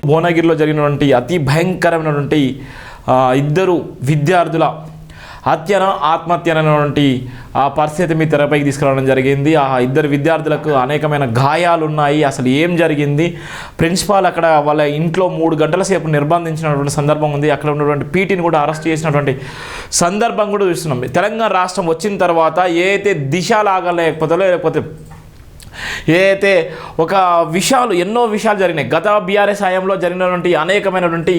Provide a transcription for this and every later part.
భువనగిరిలో జరిగినటువంటి అతి భయంకరమైనటువంటి ఇద్దరు విద్యార్థుల హత్యన ఆత్మహత్యనటువంటి ఆ పరిస్థితి మీ తెరపైకి తీసుకురావడం జరిగింది. ఆ ఇద్దరు విద్యార్థులకు అనేకమైన గాయాలు ఉన్నాయి. అసలు ఏం జరిగింది? ప్రిన్సిపాల్ అక్కడ వాళ్ళ ఇంట్లో 3 గంటల సేపు నిర్బంధించినటువంటి సందర్భం ఉంది. అక్కడ ఉన్నటువంటి పీటీని కూడా అరెస్ట్ చేసినటువంటి సందర్భం కూడా చూస్తున్నాం. తెలంగాణ రాష్ట్రం వచ్చిన తర్వాత ఏదైతే దిశ లేకపోతే ఏదైతే ఎన్నో విషయాలు జరిగినాయి. గత బీఆర్ఎస్ హయాంలో జరిగినటువంటి అనేకమైనటువంటి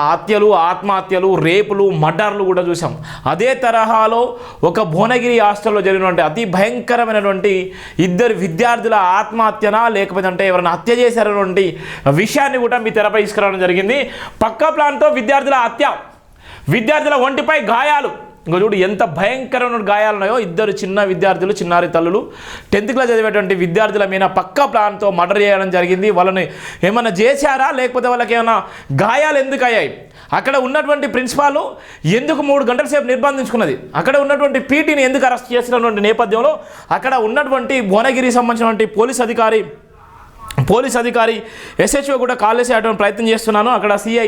హత్యలు, ఆత్మహత్యలు, రేపులు, మర్డర్లు కూడా చూసాం. అదే తరహాలో ఒక భువనగిరి హాస్టల్లో జరిగినటువంటి అతి భయంకరమైనటువంటి ఇద్దరు విద్యార్థుల ఆత్మహత్యన లేకపోతే అంటే ఎవరైనా హత్య చేశారన్నటువంటి విషయాన్ని కూడా మీ తెరపై తీసుకురావడం జరిగింది. పక్కా ప్లాన్తో విద్యార్థుల హత్య, విద్యార్థుల ఒంటిపై గాయాలు, ఇంకా చూడు ఎంత భయంకరమైన గాయాలు ఉన్నాయో. ఇద్దరు చిన్న విద్యార్థులు, చిన్నారి తల్లులు 10th క్లాస్ చదివేటువంటి విద్యార్థుల మీద పక్కా ప్లాన్తో మర్డర్ చేయడం జరిగింది. వాళ్ళని ఏమైనా చేశారా లేకపోతే వాళ్ళకి ఏమైనా గాయాలు ఎందుకు అయ్యాయి? అక్కడ ఉన్నటువంటి ప్రిన్సిపాల్ ఎందుకు 3 గంటల సేపు నిర్బంధించుకున్నది? అక్కడ ఉన్నటువంటి పీటీని ఎందుకు అరెస్ట్ చేసినటువంటి నేపథ్యంలో అక్కడ ఉన్నటువంటి భువనగిరికి సంబంధించినటువంటి పోలీస్ అధికారి ఎస్హెచ్ఓ కూడా కాల్ చేసేటువంటి ప్రయత్నం చేస్తున్నాను. అక్కడ సిఐ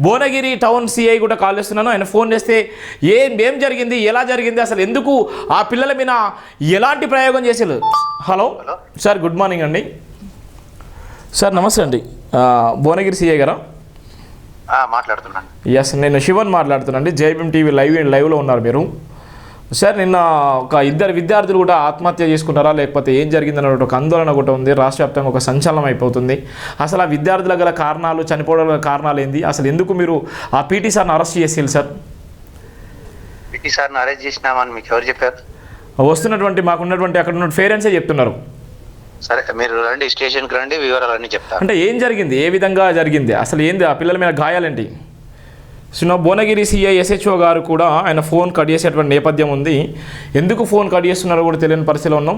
భువనగిరి టౌన్ సిఐ కూడా కాల్ చేస్తున్నాను. ఆయన ఫోన్ చేస్తే ఏం జరిగింది, ఎలా జరిగింది, అసలు ఎందుకు ఆ పిల్లల మీద ఎలాంటి ప్రయోగం చేసేది? హలో సార్, గుడ్ మార్నింగ్ అండి. సార్ నమస్తే అండి, భువనగిరి సిఐ గారా? మాట్లాడుతున్నాను. ఎస్, నేను శివన్ మాట్లాడుతున్నాను అండి. జైబీఎం టీవీ లైవ్లో ఉన్నారు మీరు. సార్, నిన్న ఒక ఇద్దరు విద్యార్థులు కూడా ఆత్మహత్య చేసుకుంటారా లేకపోతే ఏం జరిగిందన్న ఒక ఆందోళన కూడా ఉంది. రాష్ట్ర వ్యాప్తంగా ఒక సంచలనం అయిపోతుంది. అసలు ఆ విద్యార్థుల గల కారణాలు, చనిపోవడం గల కారణాలు ఏంది? అసలు ఎందుకు మీరు ఆ పీటీ సార్ని అరెస్ట్ చేసేయాలి సార్? పీటీ సార్ని అరెస్ట్ చేసినామని మీకు ఎవరు చెప్పారు? మాకున్నటువంటి అక్కడ ఉన్న పేరెంట్సే చెప్తున్నారు. సరే, మీరు రండి, స్టేషన్కి రండి, వివరాలన్నీ చెప్తారు. అంటే ఏం జరిగింది, ఏ విధంగా జరిగింది, అసలు ఏంది, ఆ పిల్లల మీద గాయాలేంటి? భువనగిరి సిఐ ఎస్హెచ్ఓ గారు కూడా ఆయన ఫోన్ కట్ చేసేటువంటి నేపథ్యం ఉంది. ఎందుకు ఫోన్ కట్ చేస్తున్నారో కూడా తెలియని పరిస్థితిలో ఉన్నాం.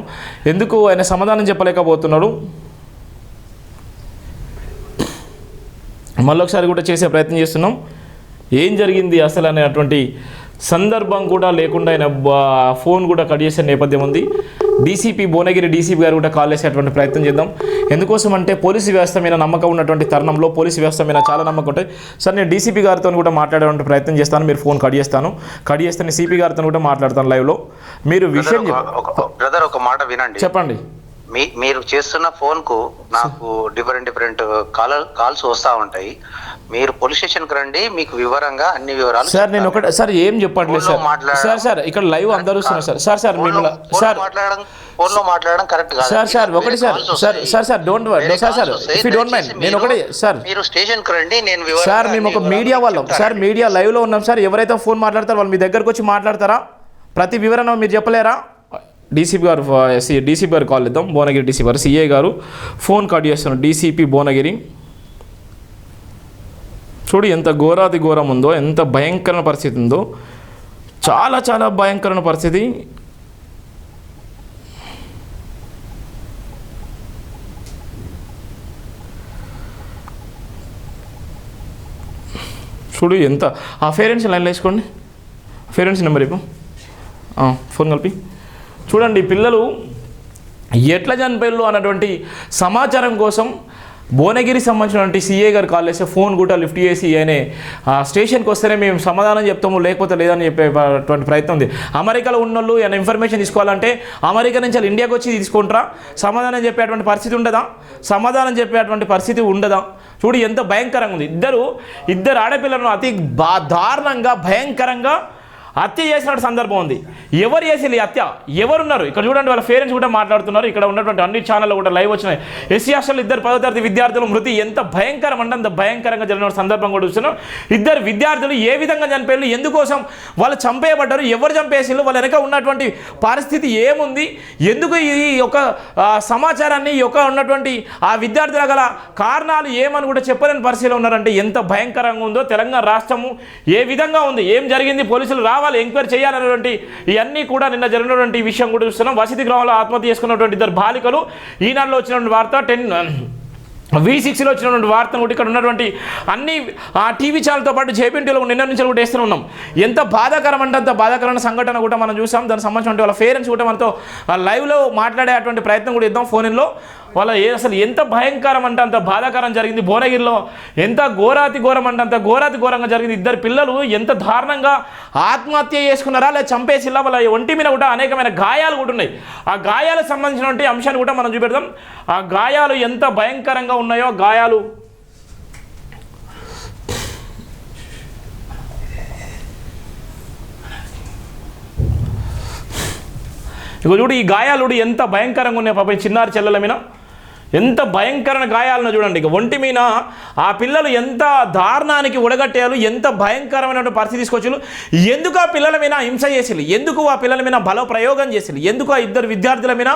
ఎందుకు ఆయన సమాధానం చెప్పలేకపోతున్నాడు? మళ్ళొకసారి కూడా చేసే ప్రయత్నం చేస్తున్నాం. ఏం జరిగింది అసలు అనేటువంటి సందర్భం కూడా లేకుండా ఆయన ఫోన్ కూడా కట్ చేసే నేపథ్యం ఉంది. భువనగిరి డీసీపీ గారు కూడా కాల్ చేసేటువంటి ప్రయత్నం చేద్దాం. ఎందుకోసం అంటే పోలీసు వ్యవస్థ మీద నమ్మకం ఉన్నటువంటి తరుణంలో పోలీసు వ్యవస్థ మీద చాలా నమ్మకం ఉంటాయి. సార్, నేను డీసీపీ గారితో కూడా మాట్లాడేటువంటి ప్రయత్నం చేస్తాను. మీరు ఫోన్ కట్ చేస్తే నేను సిపి గారితో కూడా మాట్లాడతాను లైవ్లో. మీరు విషయం బ్రదర్ ఒక మాట వినండి. చెప్పండి. మీరు చేస్తున్న ఫోన్కు నాకు డిఫరెంట్ కాల్స్ వస్తూ ఉంటాయి. మీరు పోలీస్ స్టేషన్కి రండి, మీకు వివరంగా అన్ని వివరాలు. సార్, నేను ఒకటి ఏం చెప్పట్లేదు సార్ ఇక్కడ లైవ్ అందరూ వస్తున్నారు సార్ మిమ్మల్ని ఫోన్లో మాట్లాడడం కరెక్ట్ కాదు సార్. ఒకటి sir don't worry sir, if you don't mind, నేను ఒకటి సార్, మీరు స్టేషన్కి రండి, నేను సార్ మేము ఒక మీడియా వాళ్ళం సార్, మీడియా లైవ్లో ఉన్నాం సార్. ఎవరైతే ఫోన్ మాట్లాడతారో వాళ్ళు మీ దగ్గరకు వచ్చి మాట్లాడతారా? ప్రతి వివరణ మీరు చెప్పలేరా? డీసీపీ గారు కాల్ ఇద్దాం. భువనగిరి డీసీపీ గారు, సిఐ గారు ఫోన్ కట్ చేస్తున్నారు. డీసీపీ భువనగిరి, చూడు ఎంత ఘోరాతి ఘోరం ఉందో, ఎంత భయంకరమైన పరిస్థితి ఉందో, చాలా చాలా భయంకరమైన పరిస్థితి. చూడు ఎంత. ఆ పేరెంట్స్ లైన్లో వేసుకోండి, పేరెంట్స్ నెంబర్ ఇవ్వు, ఫోన్ కలిపి. చూడండి పిల్లలు ఎట్లా చనిపోయారు అన్నటువంటి సమాచారం కోసం భువనగిరి సంబంధించినటువంటి సిఏ గారు కాల్ చేస్తే ఫోన్ కూడా లిఫ్ట్ చేసి ఆయనే స్టేషన్కి వస్తేనే మేము సమాధానం చెప్తాము, లేకపోతే లేదని చెప్పేటువంటి ప్రయత్నం ఉంది. అమెరికాలో ఉన్నోళ్ళు ఏమైనా ఇన్ఫర్మేషన్ తీసుకోవాలంటే అమెరికా నుంచి వాళ్ళు ఇండియాకి వచ్చి తీసుకుంటారా? సమాధానం చెప్పేటువంటి పరిస్థితి ఉండదా? చూడు ఎంత భయంకరంగా ఉంది. ఇద్దరు ఆడపిల్లలను అతి దారుణంగా భయంకరంగా హత్య చేసిన సందర్భం ఉంది. ఎవరు చేసి హత్య, ఎవరున్నారు ఇక్కడ చూడండి. వాళ్ళ పేరెంట్స్ కూడా మాట్లాడుతున్నారు. ఇక్కడ ఉన్నటువంటి అన్ని ఛానళ్ళు కూడా లైవ్ వచ్చినాయి. ఎస్సీ హాస్టల్ 10వ తరగతి విద్యార్థుల మృతి ఎంత భయంకరం అంటే అంత భయంకరంగా జరిగిన సందర్భం కూడా చూస్తున్నాం. ఇద్దరు విద్యార్థులు ఏ విధంగా చనిపోయారు, ఎందుకోసం వాళ్ళు చంపేయబడ్డారు, ఎవరు చంపేసిళ్ళు, వాళ్ళ వెనక ఉన్నటువంటి పరిస్థితి ఏముంది, ఎందుకు ఈ యొక్క సమాచారాన్ని ఉన్నటువంటి ఆ విద్యార్థుల గల కారణాలు ఏమని కూడా చెప్పలేని పరిస్థితిలో ఉన్నారంటే ఎంత భయంకరంగా ఉందో. తెలంగాణ రాష్ట్రము ఏ విధంగా ఉంది, ఏం జరిగింది, పోలీసులు ఎంక్వైరీ చేయాలనేటువంటి ఇవన్నీ కూడా నిన్న జరిగినటువంటి విషయం కూడా చూస్తున్నాం. వసతి గృహంలో ఆత్మహత్య చేసుకున్నటువంటి ఇద్దరు బాలికలు. ఈనాడులో వచ్చినటువంటి వార్త, V6లో వచ్చినటువంటి వార్తను కూడా ఇక్కడ ఉన్నటువంటి అన్ని టీవీ ఛానల్తో పాటు జేబీఎన్టీలో నిన్న నుంచి కూడా వేస్తూ ఉన్నాం. ఎంత బాధాకరం అంటే అంత బాధాకరమైన సంఘటన కూడా మనం చూసాం. దానికి సంబంధించిన వాళ్ళ పేరెంట్స్ కూడా మనతో లైవ్లో మాట్లాడేటువంటి ప్రయత్నం కూడా ఇద్దాం. ఫోన్లో అసలు ఎంత భయంకరం అంటే అంత బాధాకరం జరిగింది. భువనగిరిలో ఎంత ఘోరాతి ఘోరం అంటే అంత ఘోరాతి ఘోరంగా జరిగింది. ఇద్దరు పిల్లలు ఎంత దారుణంగా ఆత్మహత్య చేసుకున్నారా లేదా చంపేసిల్లా, వాళ్ళ ఒంటి మీద కూడా అనేకమైన గాయాలు కూడా ఉన్నాయి. ఆ గాయాలకు సంబంధించినటువంటి అంశాన్ని కూడా మనం చూపెడదాం. ఆ గాయాలు ఎంత భయంకరంగా ఉన్నాయో గాయాలు ఇక చూడు, ఈ గాయాలు ఎంత భయంకరంగా ఉన్నాయి పాపం చిన్నారి చెల్లెల మీద ఎంత భయంకరమైన గాయాలను చూడండి. ఇక ఒంటి మీద ఆ పిల్లలు ఎంత దారుణానికి ఉడగట్టేయాలి, ఎంత భయంకరమైన పరిస్థితి తీసుకొచ్చారు. ఎందుకు ఆ పిల్లల మీద హింస చేసిల్లు, ఎందుకు ఆ పిల్లల మీద బల ప్రయోగం చేసిల్లు, ఎందుకు ఆ ఇద్దరు విద్యార్థుల మీద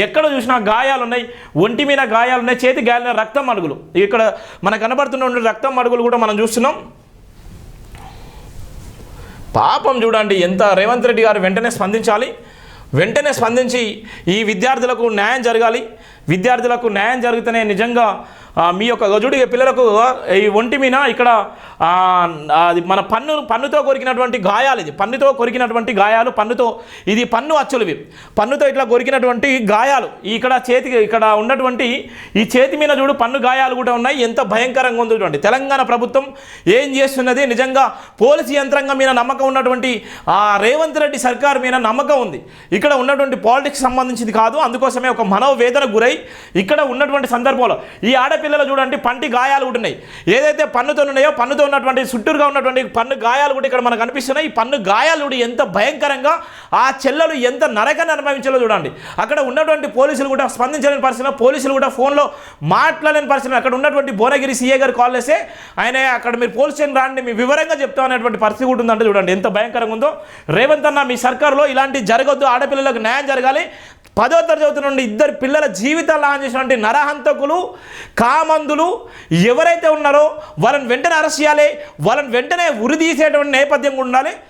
ఎక్కడ చూసినా గాయాలు ఉన్నాయి, ఒంటి మీద గాయాలు ఉన్నాయి, చేతి గాయాలు, రక్తం అడుగులు. ఇక్కడ మనకు కనబడుతున్న రక్తం అడుగులు కూడా మనం చూస్తున్నాం. పాపం చూడండి ఎంత. రేవంత్ రెడ్డి గారు వెంటనే స్పందించాలి, వెంటనే స్పందించి ఈ విద్యార్థులకు న్యాయం జరగాలి. విద్యార్థులకు న్యాయం జరిగితేనే నిజంగా మీ యొక్క గజుడి పిల్లలకు ఈ ఒంటి మీద ఇక్కడ అది మన పన్నుతో కొరికినటువంటి గాయాలు, ఇది పన్నుతో కొరికినటువంటి గాయాలు, ఇది పన్ను అచ్చులు, ఇవి పన్నుతో ఇట్లా కొరికినటువంటి గాయాలు. ఇక్కడ చేతికి ఇక్కడ ఉన్నటువంటి ఈ చేతి మీద చూడు పన్ను గాయాలు కూడా ఉన్నాయి. ఎంత భయంకరంగా ఉంది చూడండి. తెలంగాణ ప్రభుత్వం ఏం చేస్తున్నది, నిజంగా పోలీసు యంత్రాంగం మీద నమ్మకం ఉన్నటువంటి రేవంత్ రెడ్డి సర్కార్ మీద నమ్మకం ఉంది. ఇక్కడ ఉన్నటువంటి పాలిటిక్స్ సంబంధించింది కాదు. అందుకోసమే ఒక మనోవేదన గురై ఇక్కడ ఉన్నటువంటి సందర్భంలో ఈ ఆడపిల్లలు చూడండి పంటి గాయాలు కూడా ఉన్నాయి. ఏదైతే పన్నుతో ఉన్నాయో పన్నుతో ఉన్నటువంటి చుట్టూరుగా ఉన్నటువంటి పన్ను గాయాలు కూడా ఇక్కడ మనకు కనిపిస్తున్నాయి. ఈ పన్ను గాయాలు కూడా ఎంత భయంకరంగా ఆ చెల్లెలు ఎంత నరకాన్ని అనుభవించాలో చూడండి. అక్కడ ఉన్నటువంటి పోలీసులు కూడా స్పందించలేని పరిస్థితి, పోలీసులు కూడా ఫోన్లో మాట్లాడలేని పరిస్థితి. అక్కడ ఉన్నటువంటి భువనగిరి సీఏ గారు కాల్ చేస్తే ఆయన అక్కడ మీరు పోలీస్ స్టేషన్ రాండి, మీ వివరంగా చెప్తాం అనేటువంటి పరిస్థితి కూడా ఉందంటే చూడండి ఎంత భయంకరంగా ఉందో. రేవంత్ అన్న మీ సర్కారులో ఇలాంటి జరగొద్దు, ఆడపిల్లలకు న్యాయం జరగాలి. 10వ తరగతి నుండి ఇద్దరు పిల్లల జీవితాలు ఆన్ చేసినటువంటి నరహంతకులు, కామందులు ఎవరైతే ఉన్నారో వాళ్ళని వెంటనే అరెస్ట్ చేయాలి, వాళ్ళని వెంటనే ఉరి తీసేటువంటి నేపథ్యం ఉండాలి.